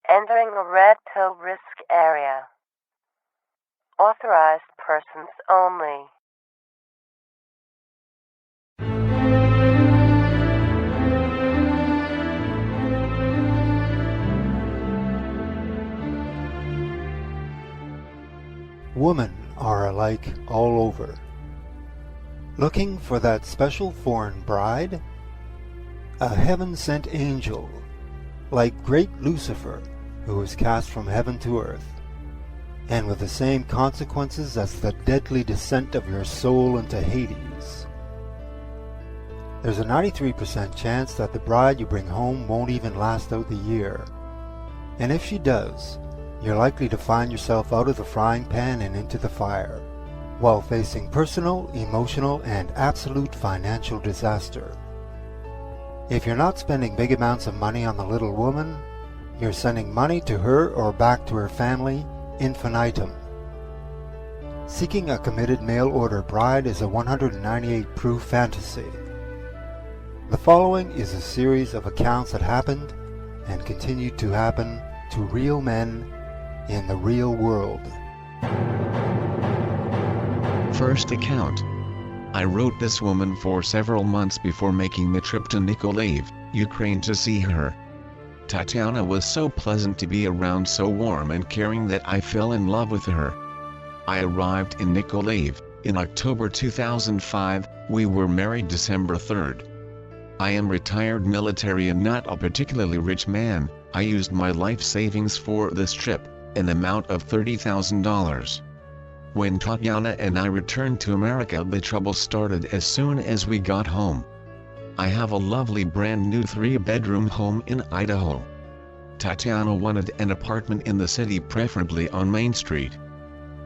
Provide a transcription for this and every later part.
Entering a red pill risk area. Authorized persons only. Women are alike all over. Looking for that special foreign bride? A heaven-sent angel, like great Lucifer, who was cast from heaven to earth, and with the same consequences as the deadly descent of your soul into Hades. There's a 93% chance that the bride you bring home won't even last out the year. And if she does, you're likely to find yourself out of the frying pan and into the fire, while facing personal, emotional, and absolute financial disaster. If you're not spending big amounts of money on the little woman, you're sending money to her or back to her family infinitum. Seeking a committed mail-order bride is a 198-proof fantasy. The following is a series of accounts that happened and continue to happen to real men in the real world. First account. I wrote this woman for several months before making the trip to Nikolaev, Ukraine to see her. Tatiana was so pleasant to be around, so warm and caring that I fell in love with her. I arrived in Nikolaev in October 2005, we were married December 3rd. I am retired military and not a particularly rich man. I used my life savings for this trip, an amount of $30,000. When Tatiana and I returned to America, the trouble started as soon as we got home. I have a lovely brand new 3-bedroom home in Idaho. Tatiana wanted an apartment in the city, preferably on Main Street.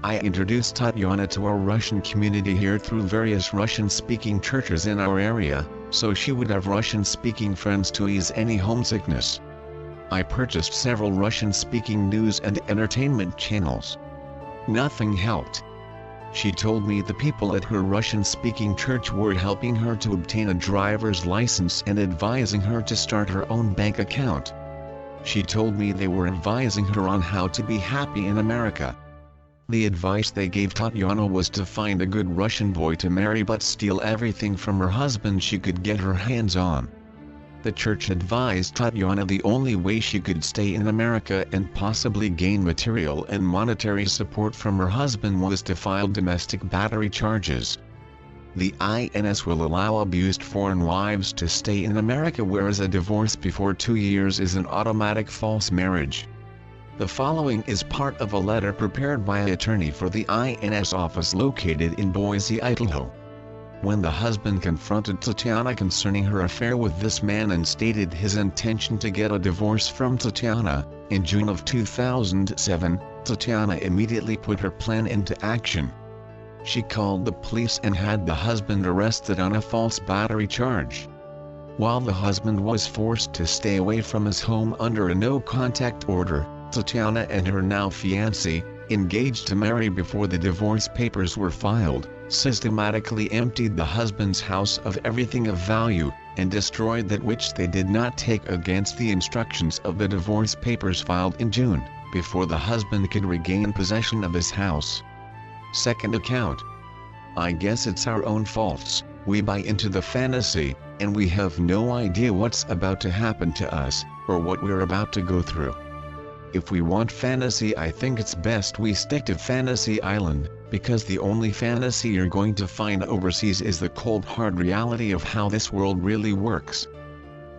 I introduced Tatiana to our Russian community here through various Russian-speaking churches in our area, so she would have Russian-speaking friends to ease any homesickness. I purchased several Russian-speaking news and entertainment channels. Nothing helped. She told me the people at her Russian-speaking church were helping her to obtain a driver's license and advising her to start her own bank account. She told me they were advising her on how to be happy in America. The advice they gave Tatiana was to find a good Russian boy to marry but steal everything from her husband she could get her hands on. The church advised Tatiana the only way she could stay in America and possibly gain material and monetary support from her husband was to file domestic battery charges. The INS will allow abused foreign wives to stay in America, whereas a divorce before 2 years is an automatic false marriage. The following is part of a letter prepared by an attorney for the INS office located in Boise, Idaho. When the husband confronted Tatiana concerning her affair with this man and stated his intention to get a divorce from Tatiana, in June of 2007, Tatiana immediately put her plan into action. She called the police and had the husband arrested on a false battery charge. While the husband was forced to stay away from his home under a no-contact order, Tatiana and her now fiancé, engaged to marry before the divorce papers were filed, systematically emptied the husband's house of everything of value, and destroyed that which they did not take against the instructions of the divorce papers filed in June, before the husband could regain possession of his house. Second account. I guess it's our own faults, we buy into the fantasy, and we have no idea what's about to happen to us, or what we're about to go through. If we want fantasy, I think it's best we stick to Fantasy Island, because the only fantasy you're going to find overseas is the cold hard reality of how this world really works.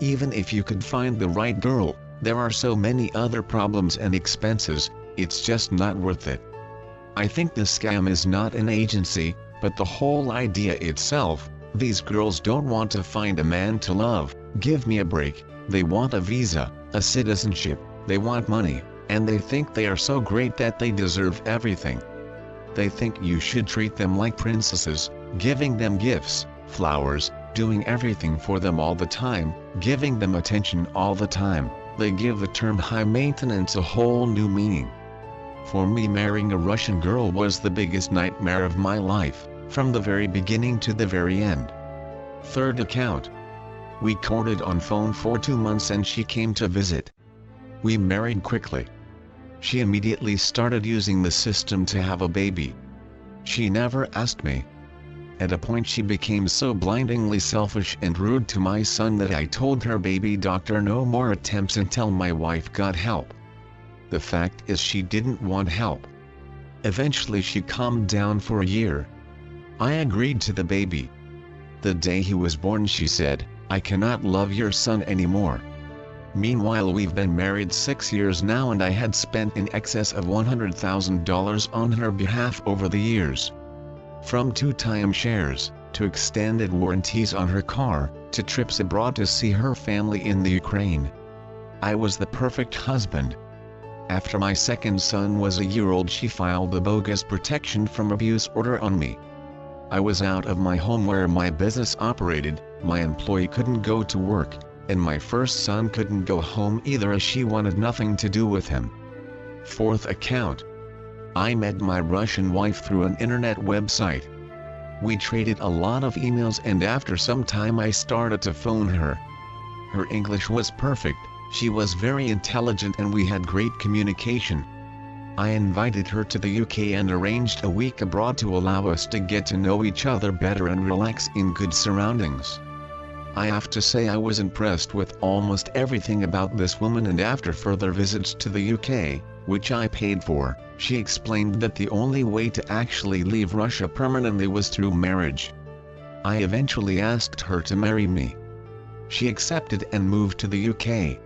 Even if you could find the right girl, there are so many other problems and expenses, it's just not worth it. I think the scam is not an agency, but the whole idea itself. These girls don't want to find a man to love, give me a break, they want a visa, a citizenship. They want money, and they think they are so great that they deserve everything. They think you should treat them like princesses, giving them gifts, flowers, doing everything for them all the time, giving them attention all the time. They give the term high maintenance a whole new meaning. For me, marrying a Russian girl was the biggest nightmare of my life, from the very beginning to the very end. Third account. We courted on phone for 2 months and she came to visit. We married quickly. She immediately started using the system to have a baby. She never asked me. At a point she became so blindingly selfish and rude to my son that I told her baby doctor no more attempts until my wife got help. The fact is she didn't want help. Eventually she calmed down for a year. I agreed to the baby. The day he was born she said, "I cannot love your son anymore." Meanwhile we've been married 6 years now and I had spent in excess of $100,000 on her behalf over the years. From 2 timeshares, to extended warranties on her car, to trips abroad to see her family in the Ukraine. I was the perfect husband. After my second son was a year old she filed a bogus protection from abuse order on me. I was out of my home where my business operated, my employee couldn't go to work, and my first son couldn't go home either as she wanted nothing to do with him. Fourth account. I met my Russian wife through an internet website. We traded a lot of emails and after some time I started to phone her. Her English was perfect, she was very intelligent and we had great communication. I invited her to the UK and arranged a week abroad to allow us to get to know each other better and relax in good surroundings. I have to say I was impressed with almost everything about this woman, and after further visits to the UK, which I paid for, she explained that the only way to actually leave Russia permanently was through marriage. I eventually asked her to marry me. She accepted and moved to the UK.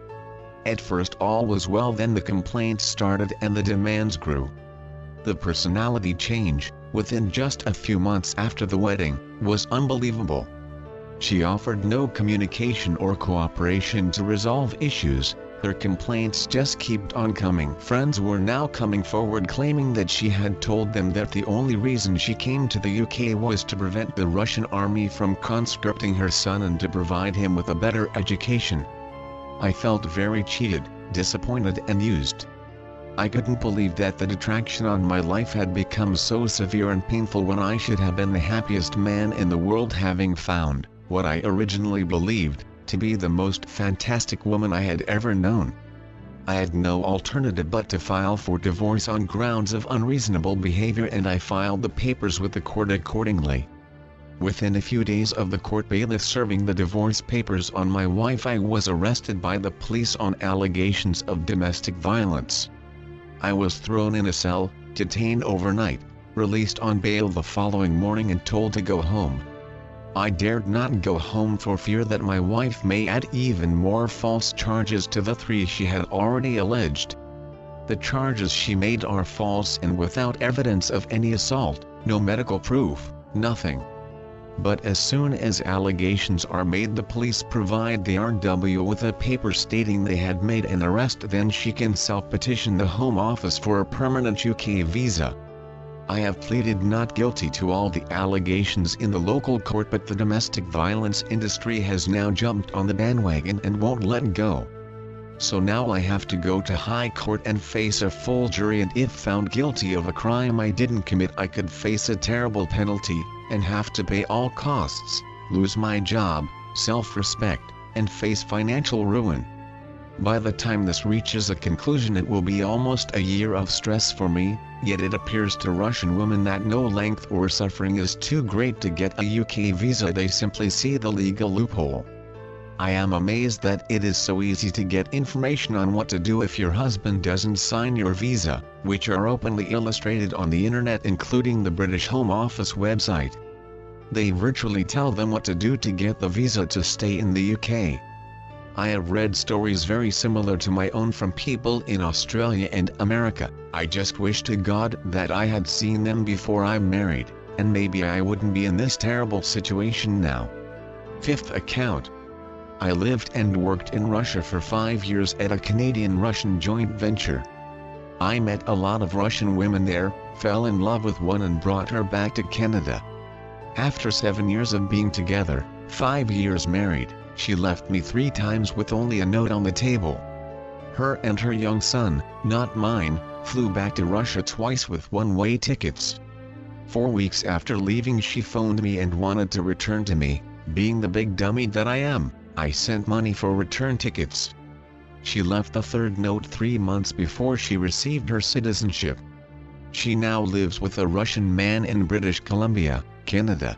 At first all was well, then the complaints started and the demands grew. The personality change, within just a few months after the wedding, was unbelievable. She offered no communication or cooperation to resolve issues, her complaints just kept on coming. Friends were now coming forward claiming that she had told them that the only reason she came to the UK was to prevent the Russian army from conscripting her son and to provide him with a better education. I felt very cheated, disappointed and used. I couldn't believe that the detraction on my life had become so severe and painful when I should have been the happiest man in the world, having found what I originally believed to be the most fantastic woman I had ever known. I had no alternative but to file for divorce on grounds of unreasonable behavior, and I filed the papers with the court accordingly. Within a few days of the court bailiff serving the divorce papers on my wife, I was arrested by the police on allegations of domestic violence. I was thrown in a cell, detained overnight, released on bail the following morning and told to go home. I dared not go home for fear that my wife may add even more false charges to the 3 she had already alleged. The charges she made are false and without evidence of any assault, no medical proof, nothing. But as soon as allegations are made, the police provide the RW with a paper stating they had made an arrest, then she can self-petition the Home Office for a permanent UK visa. I have pleaded not guilty to all the allegations in the local court, but the domestic violence industry has now jumped on the bandwagon and won't let go. So now I have to go to high court and face a full jury, and if found guilty of a crime I didn't commit, I could face a terrible penalty, and have to pay all costs, lose my job, self-respect, and face financial ruin. By the time this reaches a conclusion it will be almost a year of stress for me, yet it appears to Russian women that no length or suffering is too great to get a UK visa. They simply see the legal loophole. I am amazed that it is so easy to get information on what to do if your husband doesn't sign your visa, which are openly illustrated on the internet, including the British Home Office website. They virtually tell them what to do to get the visa to stay in the UK. I have read stories very similar to my own from people in Australia and America. I just wish to God that I had seen them before I married, and maybe I wouldn't be in this terrible situation now. Fifth account. I lived and worked in Russia for 5 years at a Canadian-Russian joint venture. I met a lot of Russian women there, fell in love with one and brought her back to Canada. After 7 years of being together, 5 years married, she left me 3 times with only a note on the table. Her and her young son, not mine, flew back to Russia twice with one-way tickets. 4 weeks after leaving she phoned me and wanted to return to me. Being the big dummy that I am, I sent money for return tickets. She left the 3rd note 3 months before she received her citizenship. She now lives with a Russian man in British Columbia, Canada.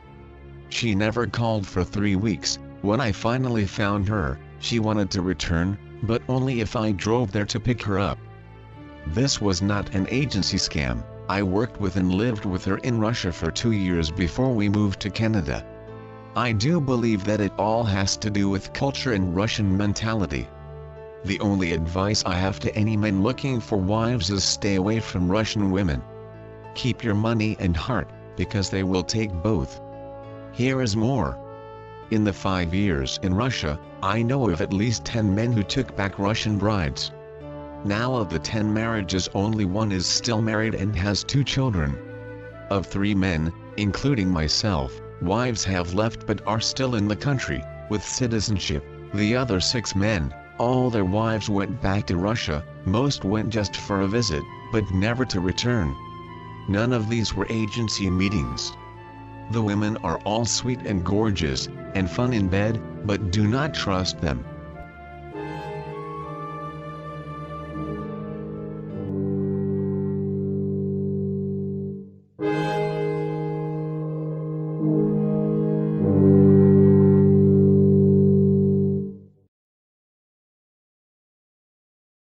She never called for 3 weeks. When I finally found her, she wanted to return, but only if I drove there to pick her up. This was not an agency scam. I worked with and lived with her in Russia for 2 years before we moved to Canada. I do believe that it all has to do with culture and Russian mentality. The only advice I have to any men looking for wives is stay away from Russian women. Keep your money and heart, because they will take both. Here is more. In the 5 years in Russia, I know of at least 10 men who took back Russian brides. Now of the 10 marriages only 1 is still married and has 2 children. Of 3 men, including myself, wives have left but are still in the country, with citizenship. The other 6 men, all their wives went back to Russia. Most went just for a visit, but never to return. None of these were agency meetings. The women are all sweet and gorgeous, and fun in bed, but do not trust them.